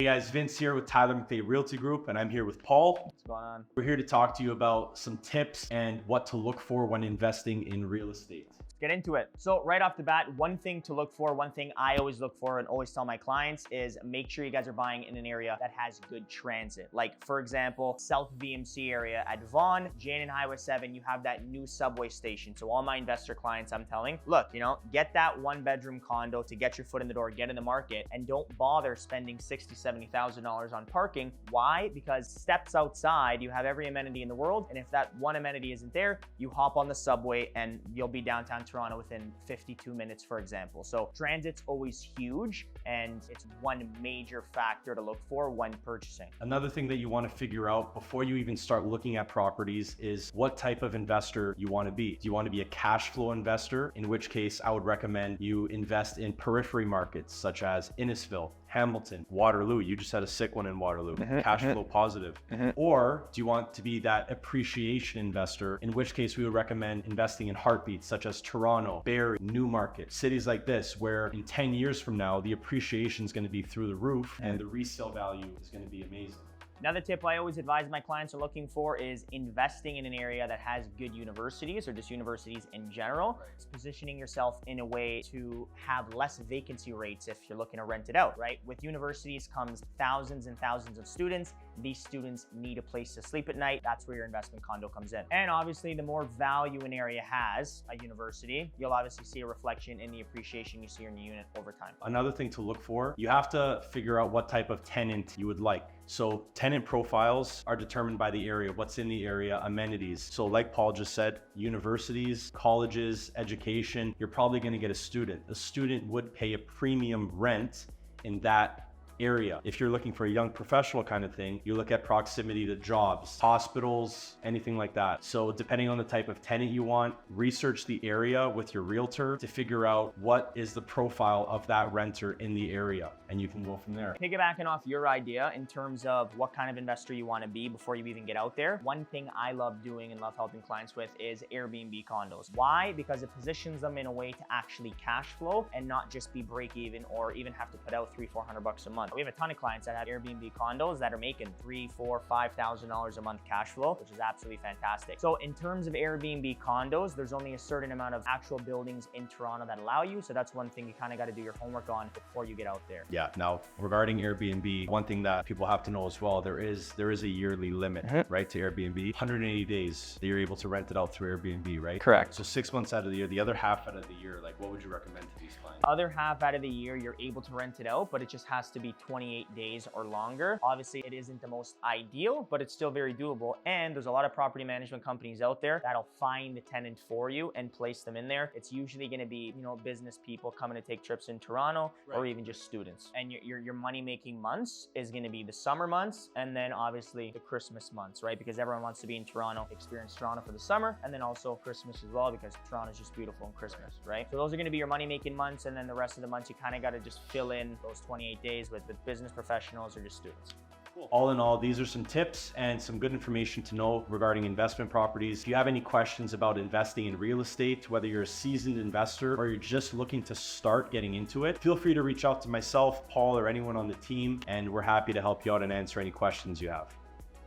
Hey guys, Vince here with Tyler McVay Realty Group, and I'm here with Paul. What's going on? We're here to talk to you about some tips and what to look for when investing in real estate. Get into it. So right off the bat, one thing to look for, one thing I always look for and always tell my clients is make sure you guys are buying in an area that has good transit. Like for example, South VMC area at Vaughan, Jane and Highway 7, you have that new subway station. So all my investor clients, I'm telling, look, get that 1-bedroom condo to get your foot in the door, get in the market, and don't bother spending $60,000, $70,000 on parking. Why? Because steps outside, you have every amenity in the world. And if that one amenity isn't there, you hop on the subway and you'll be downtown Toronto within 52 minutes, for example. So transit's always huge, and it's one major factor to look for when purchasing. Another thing that you want to figure out before you even start looking at properties is what type of investor you want to be. Do you want to be a cash flow investor? In which case, I would recommend you invest in periphery markets such as Innisfil, Hamilton, Waterloo. You just had a sick one in Waterloo, cash flow positive. Or do you want to be that appreciation investor, in which case we would recommend investing in heartbeats such as Toronto, Barrie, Newmarket, cities like this, where in 10 years from now, the appreciation is going to be through the roof and the resale value is going to be amazing. Another tip I always advise my clients are looking for is investing in an area that has good universities, or just universities in general. It's positioning yourself in a way to have less vacancy rates if you're looking to rent it out, right? With universities comes thousands and thousands of students. These students need a place to sleep at night. That's where your investment condo comes in. And obviously, the more value an area has, a university, you'll obviously see a reflection in the appreciation you see in your unit over time. Another thing to look for, you have to figure out what type of tenant you would like. So tenant profiles are determined by the area, what's in the area, amenities. So like Paul just said, universities, colleges, education, you're probably going to get a student. A student would pay a premium rent in that area. If you're looking for a young professional kind of thing, you look at proximity to jobs, hospitals, anything like that. So depending on the type of tenant you want, research the area with your realtor to figure out what is the profile of that renter in the area, and you can go from there. Piggybacking off your idea in terms of what kind of investor you want to be before you even get out there, one thing I love doing and love helping clients with is Airbnb condos. Why? Because it positions them in a way to actually cash flow and not just be break even or even have to put out $300-400 a month. We have a ton of clients that have Airbnb condos that are making $3,000, $4,000, $5,000 a month cash flow, which is absolutely fantastic. So in terms of Airbnb condos, there's only a certain amount of actual buildings in Toronto that allow you. So that's one thing you kind of got to do your homework on before you get out there. Yeah. Now regarding Airbnb, one thing that people have to know as well, there is a yearly limit, right, to Airbnb. 180 days that you're able to rent it out through Airbnb, right? Correct. So 6 months out of the year, the other half out of the year, like what would you recommend to these clients? Other half out of the year, you're able to rent it out, but it just has to be 28 days or longer. Obviously, it isn't the most ideal, but it's still very doable. And there's a lot of property management companies out there that'll find the tenant for you and place them in there. It's usually going to be, business people coming to take trips in Toronto, or even just students. And your money-making months is going to be the summer months, and then obviously the Christmas months, right? Because everyone wants to be in Toronto, experience Toronto for the summer, and then also Christmas as well, because Toronto is just beautiful in Christmas, right? So those are going to be your money-making months, and then the rest of the months, you kind of got to just fill in those 28 days with business professionals or just students. Cool. All in all, these are some tips and some good information to know regarding investment properties. If you have any questions about investing in real estate, whether you're a seasoned investor or you're just looking to start getting into it, feel free to reach out to myself, Paul, or anyone on the team, and we're happy to help you out and answer any questions you have.